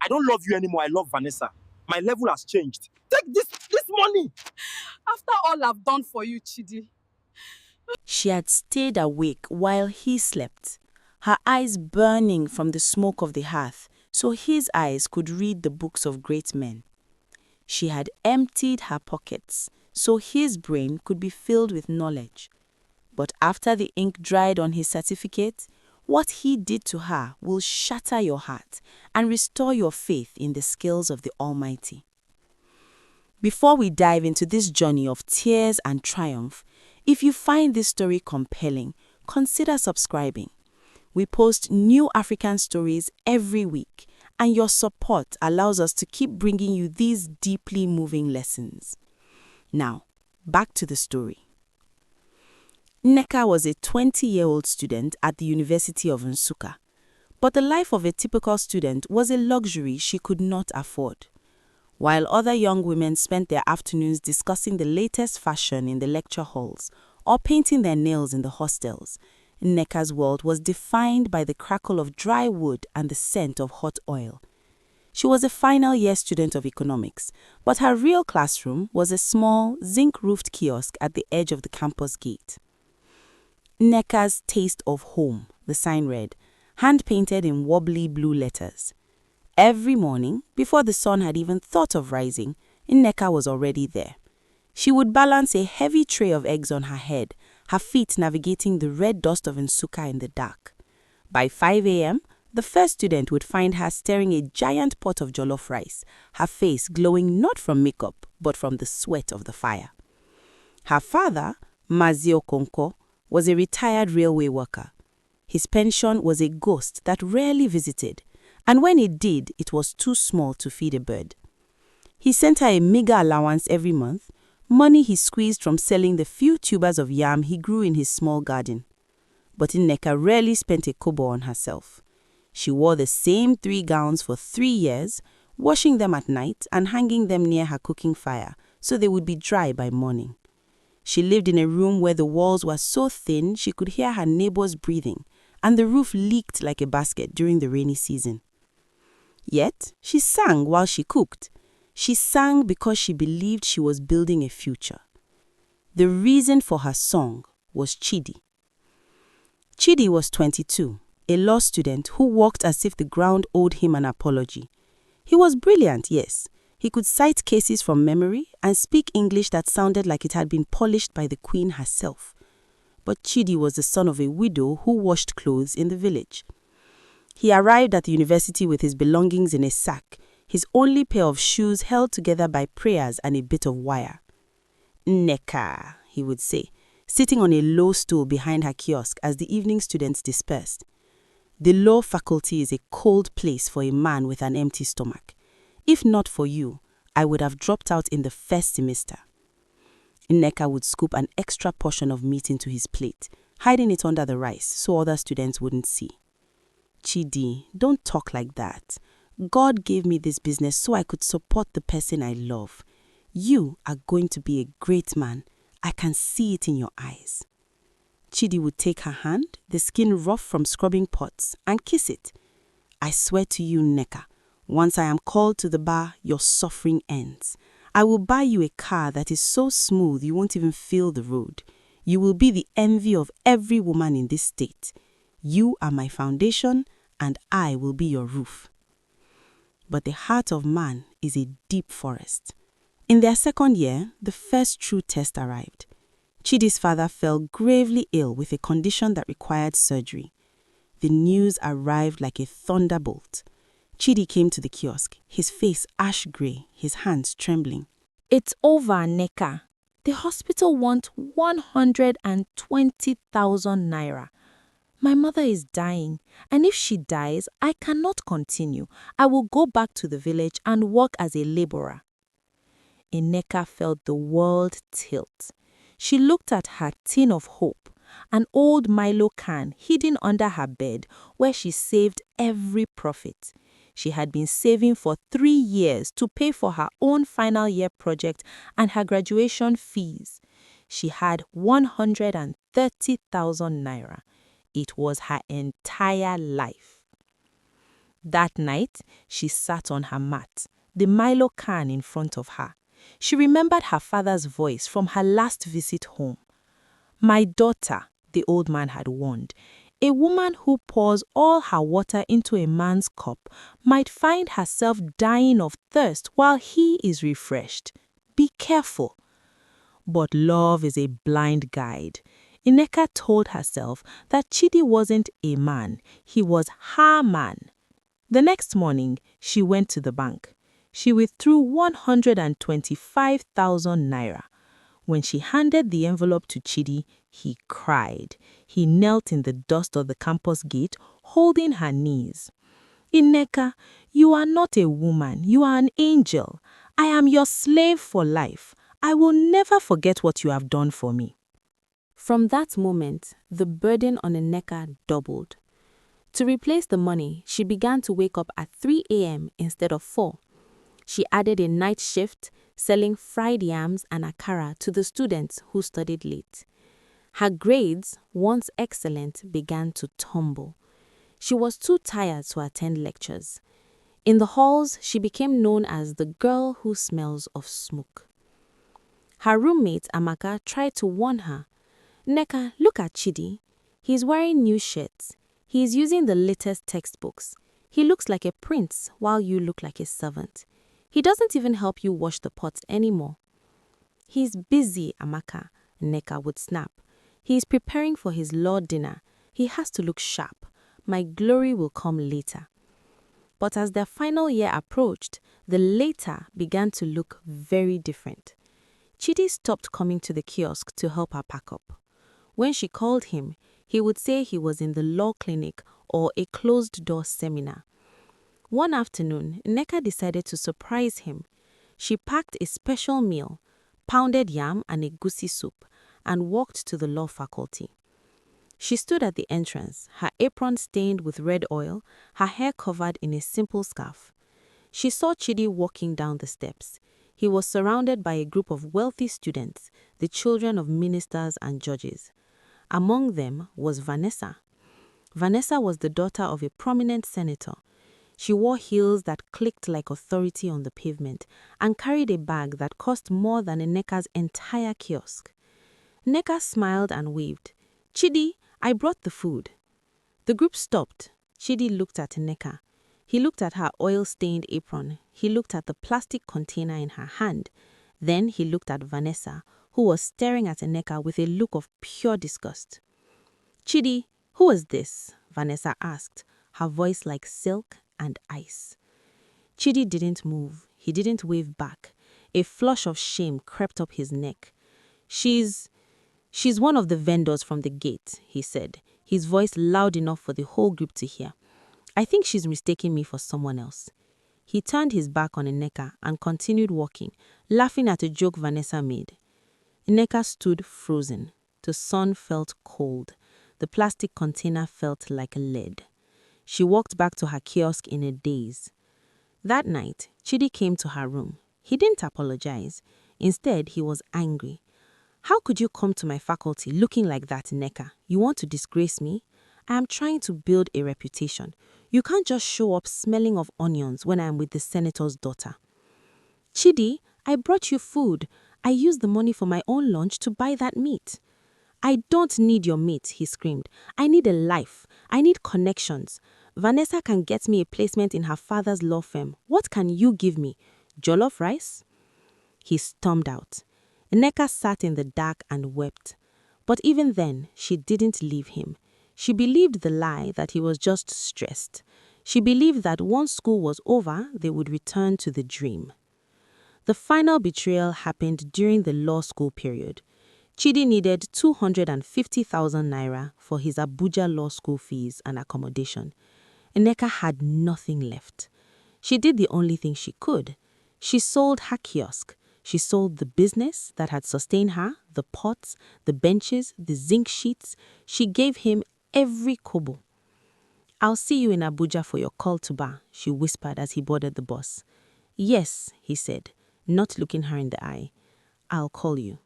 I don't love you anymore. I love Vanessa. My level has changed. Take this money. After all I've done for you, Chidi. She had stayed awake while he slept, her eyes burning from the smoke of the hearth, so his eyes could read the books of great men. She had emptied her pockets, so his brain could be filled with knowledge. But after the ink dried on his certificate, what he did to her will shatter your heart and restore your faith in the skills of the Almighty. Before we dive into this journey of tears and triumph, if you find this story compelling, consider subscribing. We post new African stories every week, and your support allows us to keep bringing you these deeply moving lessons. Now, back to the story. Nneka was a 20-year-old student at the University of Nsukka, but the life of a typical student was a luxury she could not afford. While other young women spent their afternoons discussing the latest fashion in the lecture halls or painting their nails in the hostels, Nneka's world was defined by the crackle of dry wood and the scent of hot oil. She was a final-year student of economics, but her real classroom was a small, zinc-roofed kiosk at the edge of the campus gate. Nneka's taste of home, the sign read, hand-painted in wobbly blue letters. Every morning, before the sun had even thought of rising, Nneka was already there. She would balance a heavy tray of eggs on her head, her feet navigating the red dust of Nsukka in the dark. By 5 a.m., the first student would find her stirring a giant pot of jollof rice, her face glowing not from makeup, but from the sweat of the fire. Her father, Mazio Konko, was a retired railway worker. His pension was a ghost that rarely visited, and when it did, it was too small to feed a bird. He sent her a meager allowance every month, money he squeezed from selling the few tubers of yam he grew in his small garden. But Nneka rarely spent a kobo on herself. She wore the same 3 gowns for 3 years, washing them at night and hanging them near her cooking fire so they would be dry by morning. She lived in a room where the walls were so thin she could hear her neighbors breathing, and the roof leaked like a basket during the rainy season. Yet, she sang while she cooked. She sang because she believed she was building a future. The reason for her song was Chidi. Chidi was 22, a law student who walked as if the ground owed him an apology. He was brilliant, yes. He could cite cases from memory and speak English that sounded like it had been polished by the Queen herself. But Chidi was the son of a widow who washed clothes in the village. He arrived at the university with his belongings in a sack, his only pair of shoes held together by prayers and a bit of wire. Nneka, he would say, sitting on a low stool behind her kiosk as the evening students dispersed. The law faculty is a cold place for a man with an empty stomach. If not for you, I would have dropped out in the first semester. Nneka would scoop an extra portion of meat into his plate, hiding it under the rice so other students wouldn't see. Chidi, don't talk like that. God gave me this business so I could support the person I love. You are going to be a great man. I can see it in your eyes. Chidi would take her hand, the skin rough from scrubbing pots, and kiss it. I swear to you, Nneka, once I am called to the bar, your suffering ends. I will buy you a car that is so smooth you won't even feel the road. You will be the envy of every woman in this state. You are my foundation, and I will be your roof. But the heart of man is a deep forest. In their second year, the first true test arrived. Chidi's father fell gravely ill with a condition that required surgery. The news arrived like a thunderbolt. Chidi came to the kiosk, his face ash grey, his hands trembling. It's over, Nneka. The hospital wants 120,000 naira. My mother is dying, and if she dies, I cannot continue. I will go back to the village and work as a laborer. Nneka felt the world tilt. She looked at her tin of hope, an old Milo can hidden under her bed where she saved every profit. She had been saving for 3 years to pay for her own final year project and her graduation fees. She had 130,000 naira. It was her entire life. That night, she sat on her mat, the Milo can in front of her. She remembered her father's voice from her last visit home. "My daughter," the old man had warned, "a woman who pours all her water into a man's cup might find herself dying of thirst while he is refreshed. Be careful." But love is a blind guide. Nneka told herself that Chidi wasn't a man, he was her man. The next morning, she went to the bank. She withdrew 125,000 naira. When she handed the envelope to Chidi, he cried. He knelt in the dust of the campus gate, holding her knees. "Nneka, you are not a woman, you are an angel. I am your slave for life. I will never forget what you have done for me." From that moment, the burden on Nneka doubled. To replace the money, she began to wake up at 3 a.m. instead of 4. She added a night shift, selling fried yams and akara to the students who studied late. Her grades, once excellent, began to tumble. She was too tired to attend lectures. In the halls, she became known as the girl who smells of smoke. Her roommate, Amaka, tried to warn her. "Nneka, look at Chidi. He's wearing new shirts. He's using the latest textbooks. He looks like a prince while you look like a servant. He doesn't even help you wash the pots anymore." "He's busy, Amaka," Nneka would snap. "He's preparing for his law dinner. He has to look sharp. My glory will come later." But as their final year approached, the later began to look very different. Chidi stopped coming to the kiosk to help her pack up. When she called him, he would say he was in the law clinic or a closed-door seminar. One afternoon, Nneka decided to surprise him. She packed a special meal, pounded yam and a egusi soup, and walked to the law faculty. She stood at the entrance, her apron stained with red oil, her hair covered in a simple scarf. She saw Chidi walking down the steps. He was surrounded by a group of wealthy students, the children of ministers and judges. Among them was Vanessa. Vanessa was the daughter of a prominent senator. She wore heels that clicked like authority on the pavement and carried a bag that cost more than Nneka's entire kiosk. Nneka smiled and waved. "Chidi, I brought the food." The group stopped. Chidi looked at Nneka. He looked at her oil-stained apron. He looked at the plastic container in her hand. Then he looked at Vanessa, who was staring at Nneka with a look of pure disgust. "Chidi, who was this?" Vanessa asked, her voice like silk and ice. Chidi didn't move. He didn't wave back. A flush of shame crept up his neck. She's one of the vendors from the gate," he said, his voice loud enough for the whole group to hear. "I think she's mistaking me for someone else." He turned his back on Nneka and continued walking, laughing at a joke Vanessa made. Nneka stood frozen. The sun felt cold. The plastic container felt like lead. She walked back to her kiosk in a daze. That night, Chidi came to her room. He didn't apologize. Instead, he was angry. "How could you come to my faculty looking like that, Nneka? You want to disgrace me? I am trying to build a reputation. You can't just show up smelling of onions when I am with the senator's daughter." "Chidi, I brought you food. I used the money for my own lunch to buy that meat." "I don't need your meat," he screamed. "I need a life. I need connections. Vanessa can get me a placement in her father's law firm. What can you give me? Jollof rice?" He stormed out. Nneka sat in the dark and wept. But even then, she didn't leave him. She believed the lie that he was just stressed. She believed that once school was over, they would return to the dream. The final betrayal happened during the law school period. Chidi needed 250,000 naira for his Abuja law school fees and accommodation. Nneka had nothing left. She did the only thing she could. She sold her kiosk. She sold the business that had sustained her, the pots, the benches, the zinc sheets. She gave him every kobo. "I'll see you in Abuja for your call to bar," she whispered as he boarded the bus. "Yes," he said, not looking her in the eye. "I'll call you."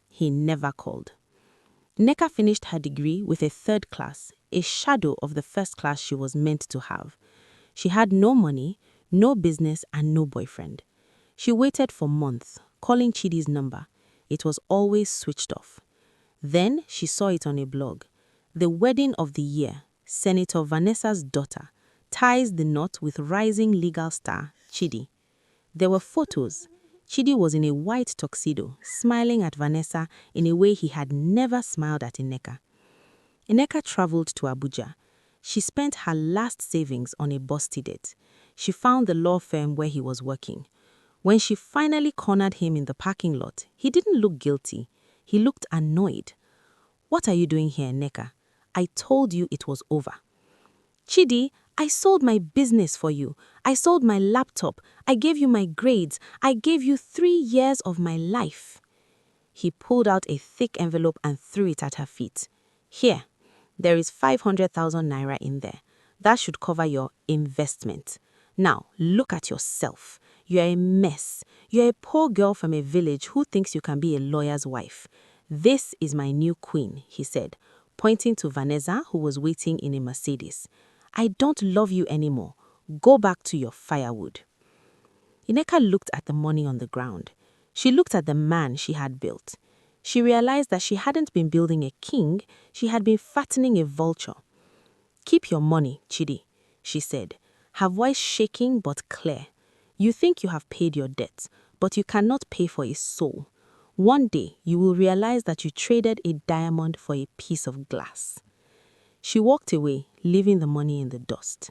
He never called. Nneka finished her degree with a 3rd class, a shadow of the 1st class she was meant to have. She had no money, no business, and no boyfriend. She waited for months, calling Chidi's number. It was always switched off. Then she saw it on a blog. The wedding of the year, Senator Vanessa's daughter, ties the knot with rising legal star Chidi. There were photos. Chidi was in a white tuxedo, smiling at Vanessa in a way he had never smiled at Nneka. Nneka traveled to Abuja. She spent her last savings on a bus ticket. She found the law firm where he was working. When she finally cornered him in the parking lot, he didn't look guilty. He looked annoyed. "What are you doing here, Nneka? I told you it was over." "Chidi, I sold my business for you. I sold my laptop. I gave you my grades. I gave you 3 years of my life." He pulled out a thick envelope and threw it at her feet. "Here, there is 500,000 naira in there. That should cover your investment. Now, look at yourself. You're a mess. You're a poor girl from a village who thinks you can be a lawyer's wife. This is my new queen," he said, pointing to Vanessa, who was waiting in a Mercedes. "I don't love you anymore. Go back to your firewood." Nneka looked at the money on the ground. She looked at the man she had built. She realized that she hadn't been building a king, she had been fattening a vulture. "Keep your money, Chidi," she said, her voice shaking but clear. "You think you have paid your debts, but you cannot pay for a soul. One day, you will realize that you traded a diamond for a piece of glass." She walked away, leaving the money in the dust.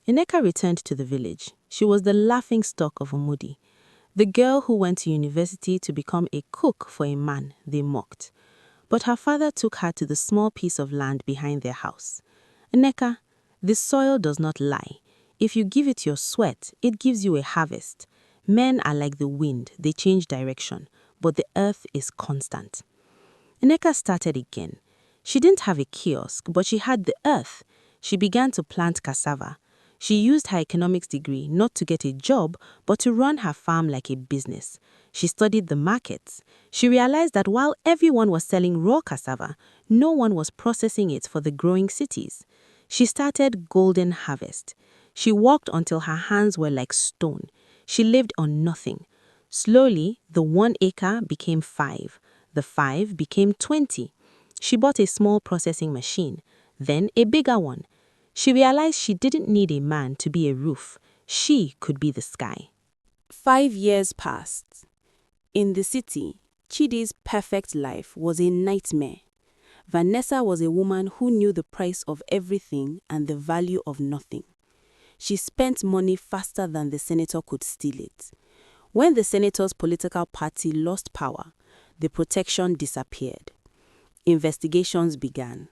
Nneka returned to the village. She was the laughingstock of Umudi, the girl who went to university to become a cook for a man they mocked. But her father took her to the small piece of land behind their house. "Nneka, the soil does not lie. If you give it your sweat, it gives you a harvest. Men are like the wind, they change direction, but the earth is constant." Nneka started again. She didn't have a kiosk, but she had the earth. She began to plant cassava. She used her economics degree not to get a job, but to run her farm like a business. She studied the markets. She realized that while everyone was selling raw cassava, no one was processing it for the growing cities. She started Golden Harvest. She worked until her hands were like stone. She lived on nothing. Slowly, the 1 acre became 5. The 5 became 20. She bought a small processing machine, then a bigger one. She realized she didn't need a man to be a roof. She could be the sky. 5 years passed. In the city, Chidi's perfect life was a nightmare. Vanessa was a woman who knew the price of everything and the value of nothing. She spent money faster than the senator could steal it. When the senator's political party lost power, the protection disappeared. Investigations began.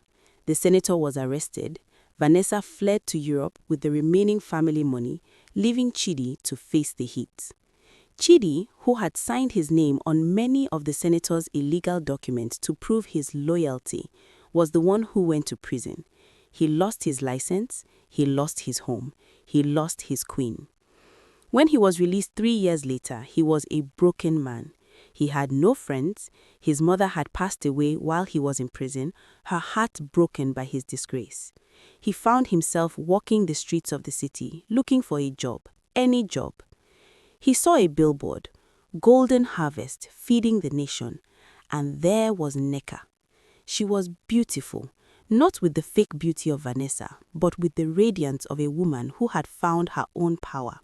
The senator was arrested. Vanessa fled to Europe with the remaining family money, leaving Chidi to face the heat. Chidi, who had signed his name on many of the senator's illegal documents to prove his loyalty, was the one who went to prison. He lost his license, he lost his home, he lost his queen. When he was released 3 years later, he was a broken man. He had no friends. His mother had passed away while he was in prison, her heart broken by his disgrace. He found himself walking the streets of the city, looking for a job, any job. He saw a billboard, Golden Harvest, feeding the nation, and there was Nneka. She was beautiful, not with the fake beauty of Vanessa, but with the radiance of a woman who had found her own power.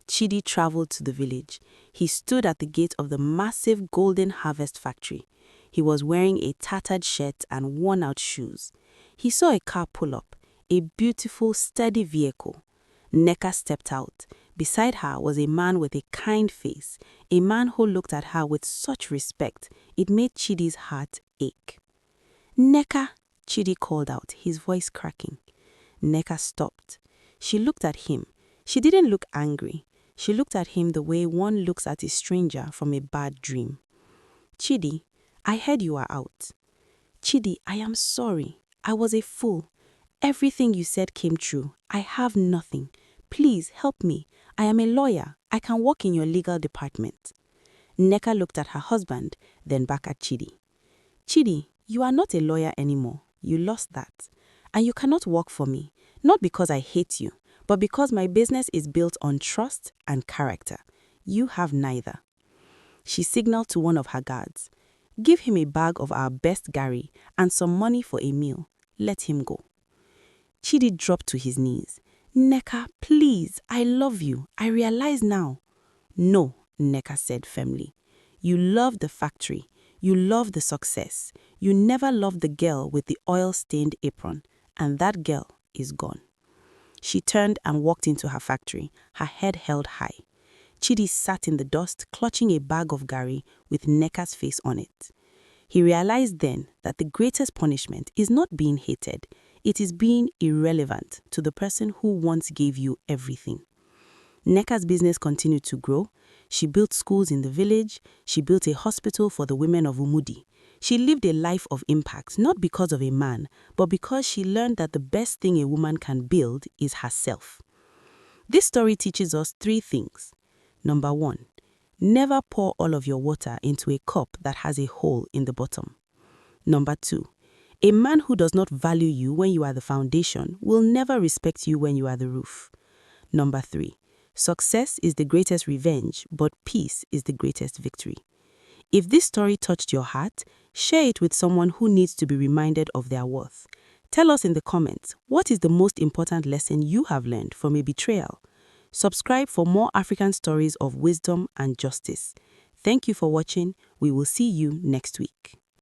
Chidi traveled to the village. He stood at the gate of the massive Golden Harvest factory. He was wearing a tattered shirt and worn-out shoes. He saw a car pull up, a beautiful, sturdy vehicle. Nneka stepped out. Beside her was a man with a kind face, a man who looked at her with such respect, it made Chidi's heart ache. "Nneka," Chidi called out, his voice cracking. Nneka stopped. She looked at him. She didn't look angry. She looked at him the way one looks at a stranger from a bad dream. "Chidi, I heard you are out." "Chidi, I am sorry. I was a fool. Everything you said came true. I have nothing. Please help me. I am a lawyer. I can work in your legal department." Nneka looked at her husband, then back at Chidi. "Chidi, you are not a lawyer anymore. You lost that. And you cannot work for me, not because I hate you, but because my business is built on trust and character. You have neither. She signaled to one of her guards. Give him a bag of our best Gary and some money for a meal. Let him go. Chidi dropped to his knees. Nneka, please, I love you. I realize now. No, Nneka said firmly. You love the factory. You love the success. You never loved the girl with the oil-stained apron, and that girl is gone. She turned and walked into her factory, her head held high. Chidi sat in the dust, clutching a bag of Gary with Nneka's face on it. He realized then that the greatest punishment is not being hated, it is being irrelevant to the person who once gave you everything. Nneka's business continued to grow. She built schools in the village. She built a hospital for the women of Umudi. She lived a life of impact, not because of a man, but because she learned that the best thing a woman can build is herself. This story teaches us 3 things. Number 1, never pour all of your water into a cup that has a hole in the bottom. Number 2, a man who does not value you when you are the foundation will never respect you when you are the roof. Number 3, success is the greatest revenge, but peace is the greatest victory. If this story touched your heart, share it with someone who needs to be reminded of their worth. Tell us in the comments, what is the most important lesson you have learned from a betrayal? Subscribe for more African stories of wisdom and justice. Thank you for watching. We will see you next week.